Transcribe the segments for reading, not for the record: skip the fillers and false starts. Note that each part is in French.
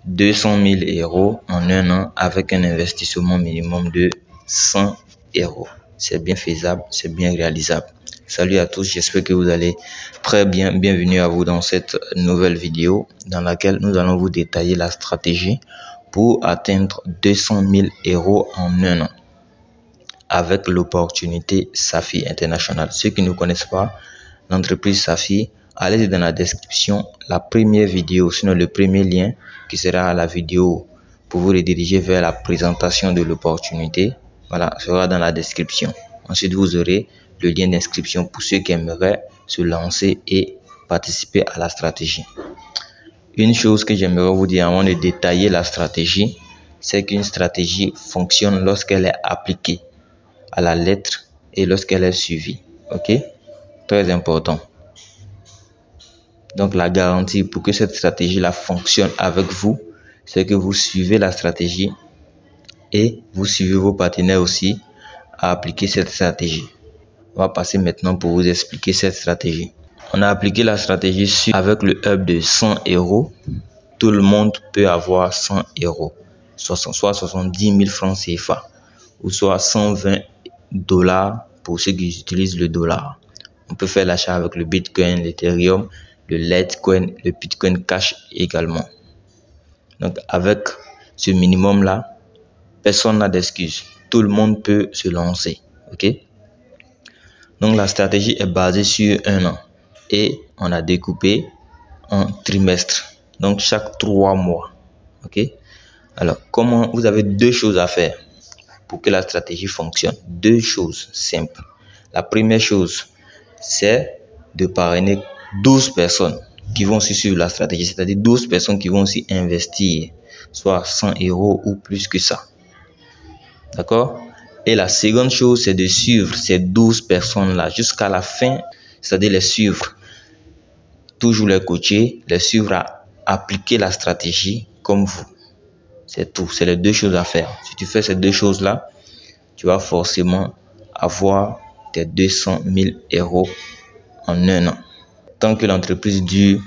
200 000 € en un an avec un investissement minimum de 100 €. C'est bien faisable, c'est bien réalisable. Salut à tous, j'espère que vous allez très bien. Bienvenue à vous dans cette nouvelle vidéo dans laquelle nous allons vous détailler la stratégie pour atteindre 200 000 € en un an avec l'opportunité Safi International. Ceux qui ne connaissent pas l'entreprise Safi, allez dans la description, la première vidéo, sinon le premier lien qui sera la vidéo pour vous rediriger vers la présentation de l'opportunité. Voilà, sera dans la description. Ensuite, vous aurez le lien d'inscription pour ceux qui aimeraient se lancer et participer à la stratégie. Une chose que j'aimerais vous dire avant de détailler la stratégie, c'est qu'une stratégie fonctionne lorsqu'elle est appliquée à la lettre et lorsqu'elle est suivie. Ok? Très important. Donc la garantie pour que cette stratégie-là fonctionne avec vous, c'est que vous suivez la stratégie et vous suivez vos partenaires aussi à appliquer cette stratégie. On va passer maintenant pour vous expliquer cette stratégie. On a appliqué la stratégie avec le hub de 100 €. Tout le monde peut avoir 100 €, soit 70 000 francs CFA ou soit 120 $ pour ceux qui utilisent le dollar. On peut faire l'achat avec le Bitcoin, l'Ethereum, le Litecoin, le Bitcoin Cash également. Donc avec ce minimum-là, personne n'a d'excuse. Tout le monde peut se lancer. Ok? Donc la stratégie est basée sur un an et on a découpé en trimestres. Donc chaque 3 mois. Ok? Alors comment vous avez deux choses à faire pour que la stratégie fonctionne. Deux choses simples. La première chose, c'est de parrainer 12 personnes qui vont aussi suivre la stratégie, c'est-à-dire 12 personnes qui vont aussi investir, soit 100 € ou plus que ça. D'accord? Et la seconde chose, c'est de suivre ces 12 personnes-là jusqu'à la fin, c'est-à-dire les suivre, toujours les coacher, les suivre à appliquer la stratégie comme vous. C'est tout, c'est les deux choses à faire. Si tu fais ces deux choses-là, tu vas forcément avoir tes 200 000 € en un an. Tant que l'entreprise dure,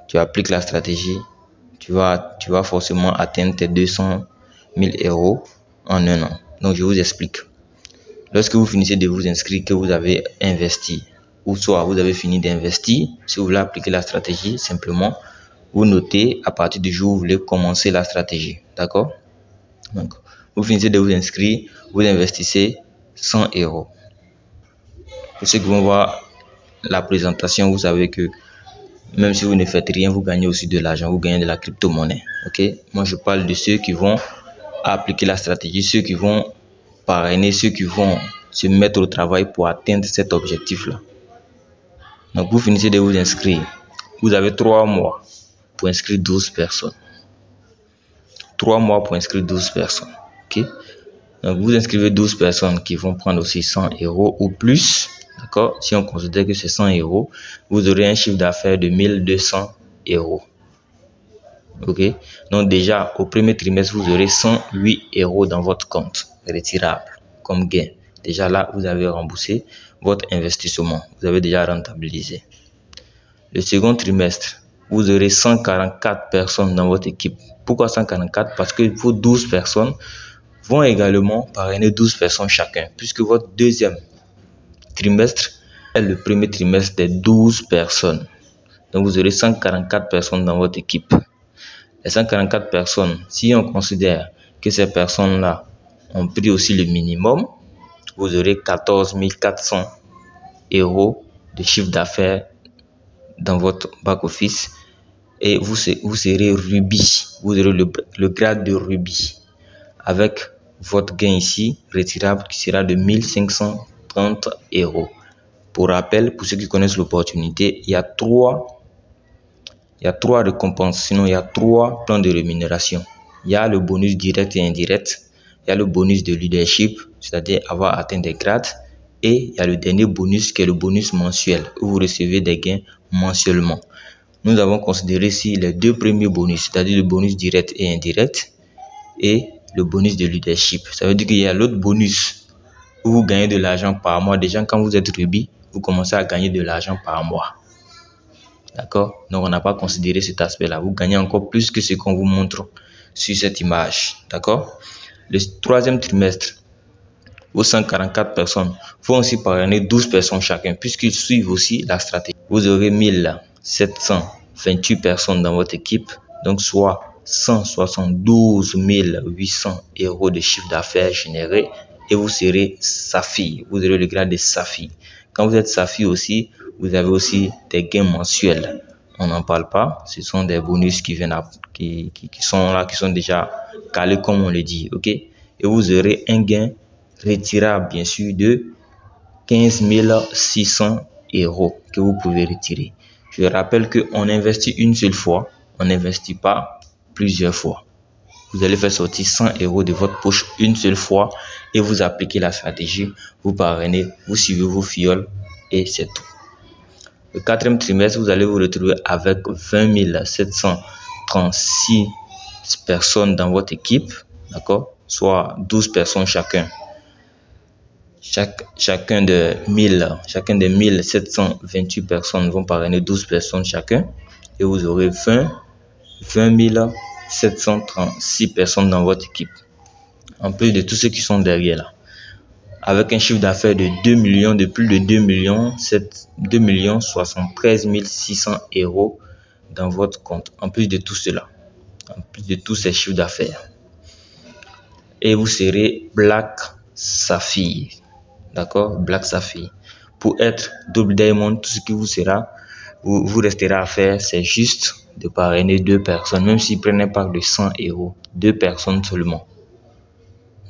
tu appliques la stratégie, tu vas forcément atteindre tes 200 000 € en un an. Donc, je vous explique. Lorsque vous finissez de vous inscrire, que vous avez investi, ou soit vous avez fini d'investir, si vous voulez appliquer la stratégie, simplement, vous notez à partir du jour où vous voulez commencer la stratégie. D'accord? Donc, vous finissez de vous inscrire, vous investissez 100 €. Pour ceux qui vont voir la présentation, vous savez que même si vous ne faites rien, vous gagnez aussi de l'argent, vous gagnez de la crypto-monnaie. Ok? Moi, je parle de ceux qui vont appliquer la stratégie, ceux qui vont parrainer, ceux qui vont se mettre au travail pour atteindre cet objectif-là. Donc, vous finissez de vous inscrire. Vous avez 3 mois pour inscrire 12 personnes. 3 mois pour inscrire 12 personnes. Ok? Donc, vous inscrivez 12 personnes qui vont prendre aussi 100 € ou plus. D'accord? Si on considère que c'est 100 €, vous aurez un chiffre d'affaires de 1200 €. Ok? Donc, déjà, au premier trimestre, vous aurez 108 € dans votre compte retirable comme gain. Déjà là, vous avez remboursé votre investissement. Vous avez déjà rentabilisé. Le second trimestre, vous aurez 144 personnes dans votre équipe. Pourquoi 144? Parce que vos 12 personnes vont également parrainer 12 personnes chacun, puisque votre deuxième trimestre est le premier trimestre des 12 personnes. Donc, vous aurez 144 personnes dans votre équipe. Les 144 personnes, si on considère que ces personnes-là ont pris aussi le minimum, vous aurez 14 400 € de chiffre d'affaires dans votre back-office et vous serez rubis. Vous aurez le grade de rubis avec votre gain ici retirable qui sera de 1530 €. Pour rappel, pour ceux qui connaissent l'opportunité, il y a trois récompenses, sinon il y a 3 plans de rémunération. Il y a le bonus direct et indirect, il y a le bonus de leadership, c'est-à-dire avoir atteint des grades, et il y a le dernier bonus qui est le bonus mensuel, où vous recevez des gains mensuellement. Nous avons considéré ici les 2 premiers bonus, c'est-à-dire le bonus direct et indirect, et le bonus de leadership. Ça veut dire qu'il y a l'autre bonus où vous gagnez de l'argent par mois. Déjà, quand vous êtes rubis, vous commencez à gagner de l'argent par mois. D'accord? Donc, on n'a pas considéré cet aspect-là. Vous gagnez encore plus que ce qu'on vous montre sur cette image. D'accord? Le troisième trimestre, vos 144 personnes vont aussi parrainer 12 personnes chacun, puisqu'ils suivent aussi la stratégie. Vous aurez 1728 personnes dans votre équipe, donc soit 172 800 euros de chiffre d'affaires généré, et vous serez Safi. Vous aurez le grade de Safi. Quand vous êtes Safi aussi, vous avez aussi des gains mensuels. On n'en parle pas. Ce sont des bonus qui viennent qui sont là, qui sont déjà calés comme on le dit. Ok? Et vous aurez un gain retirable, bien sûr, de 15 600 euros que vous pouvez retirer. Je rappelle qu'on investit une seule fois. On n'investit pas plusieurs fois. Vous allez faire sortir 100 euros de votre poche une seule fois et vous appliquez la stratégie, vous parrainez, vous suivez vos fioles et c'est tout. Le quatrième trimestre, vous allez vous retrouver avec 20 736 personnes dans votre équipe, d'accord? Soit 12 personnes chacun. Chacun des 1728 personnes vont parrainer 12 personnes chacun et vous aurez 20 736 personnes dans votre équipe. En plus de tous ceux qui sont derrière là. Avec un chiffre d'affaires de 2 millions, de plus de 2 millions 73 600 euros dans votre compte. En plus de tout cela, en plus de tous ces chiffres d'affaires. Et vous serez Black Saphir. D'accord? Black Saphir. Pour être double diamond, tout ce qui vous resterà à faire, c'est juste de parrainer 2 personnes, même s'ils prennent un pack de 100 euros, 2 personnes seulement.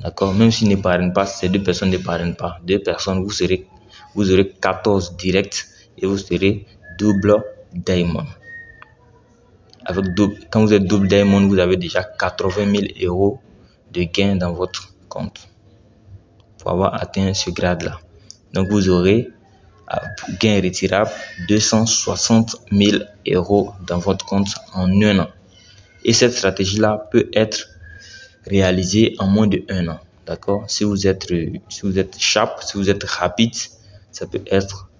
D'accord? Même s'ils ne parrainent pas, ces 2 personnes ne parrainent pas. 2 personnes, vous aurez 14 directs et vous serez double diamond. Quand vous êtes double diamond, vous avez déjà 80 000 euros de gains dans votre compte pour avoir atteint ce grade-là. Donc, vous aurez gain retirable 260 000 euros dans votre compte en un an. Et cette stratégie-là peut être réalisée en moins de 1 an. D'accord? Si vous êtes sharp, si vous êtes rapide, ça peut être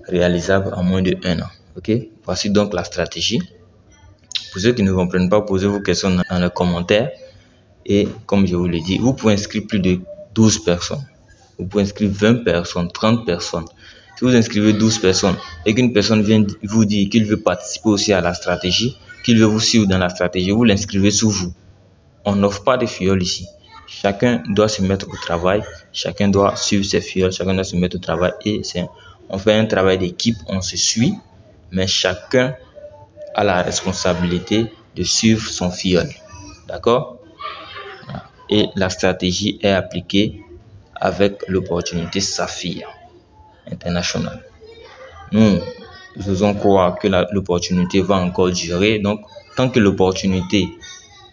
réalisable en moins de 1 an. Ok? Voici donc la stratégie. Pour ceux qui ne comprennent pas, posez vos questions dans les commentaires. Et comme je vous l'ai dit, vous pouvez inscrire plus de 12 personnes. Vous pouvez inscrire 20 personnes, 30 personnes. Si vous inscrivez 12 personnes et qu'une personne vient vous dire qu'il veut participer aussi à la stratégie, qu'il veut vous suivre dans la stratégie, vous l'inscrivez sous vous. On n'offre pas de fioles ici. Chacun doit se mettre au travail, chacun doit suivre ses fioles, chacun doit se mettre au travail et on fait un travail d'équipe, on se suit, mais chacun a la responsabilité de suivre son fiole. D'accord? Et la stratégie est appliquée avec l'opportunité Saphir International. Nous osons croire que l'opportunité va encore durer. Donc, tant que l'opportunité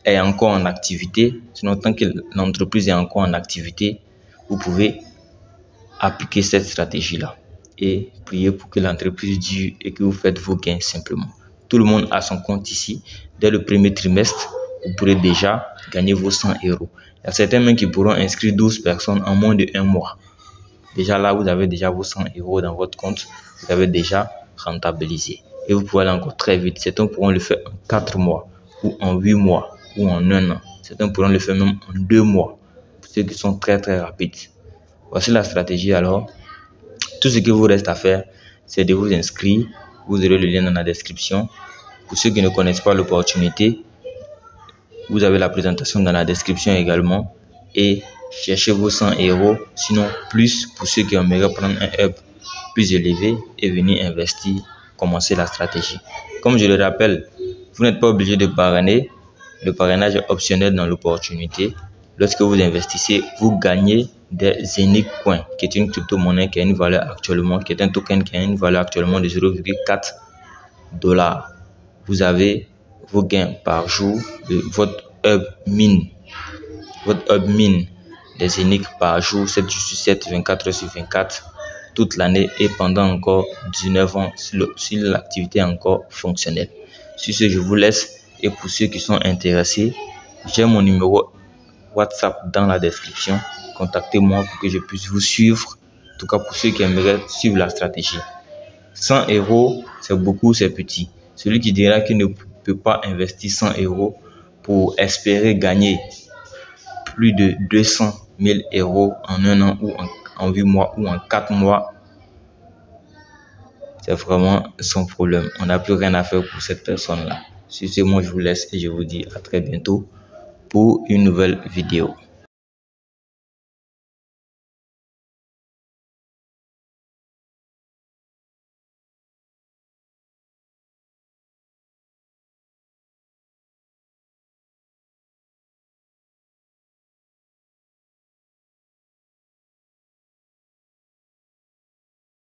est encore en activité, sinon tant que l'entreprise est encore en activité, vous pouvez appliquer cette stratégie-là et prier pour que l'entreprise dure et que vous faites vos gains simplement. Tout le monde a son compte ici. Dès le premier trimestre, vous pourrez déjà gagner vos 100 euros. Il y a certains même qui pourront inscrire 12 personnes en moins de 1 mois. Déjà là, vous avez déjà vos 100 euros dans votre compte. Vous avez déjà rentabilisé. Et vous pouvez aller encore très vite. Certains pourront le faire en 4 mois ou en 8 mois ou en 1 an. Certains pourront le faire même en 2 mois. Pour ceux qui sont très très rapides. Voici la stratégie alors. Tout ce qu'il vous reste à faire, c'est de vous inscrire. Vous aurez le lien dans la description. Pour ceux qui ne connaissent pas l'opportunité, vous avez la présentation dans la description également. Et cherchez vos 100 euros, sinon plus pour ceux qui aimeraient prendre un hub plus élevé et venir investir, commencer la stratégie. Comme je le rappelle, vous n'êtes pas obligé de parrainer. Le parrainage est optionnel dans l'opportunité. Lorsque vous investissez, vous gagnez des Zenith Coin, qui est une crypto-monnaie qui a une valeur actuellement, qui est un token qui a une valeur actuellement de 0,4 $. Vous avez vos gains par jour de votre hub mine. Votre hub mine des Zenith par jour, 7 jours sur 7, 24 heures sur 24, toute l'année et pendant encore 19 ans si l'activité est encore fonctionnelle. Sur ce, je vous laisse et pour ceux qui sont intéressés, j'ai mon numéro WhatsApp dans la description. Contactez-moi pour que je puisse vous suivre. En tout cas, pour ceux qui aimeraient suivre la stratégie. 100 euros, c'est beaucoup, c'est petit. Celui qui dira qu'il ne peut pas investir 100 euros pour espérer gagner plus de 200 000 euros en un an ou en 8 mois ou en 4 mois, c'est vraiment son problème. On n'a plus rien à faire pour cette personne-là. Sur ce, moi, je vous laisse et je vous dis à très bientôt pour une nouvelle vidéo.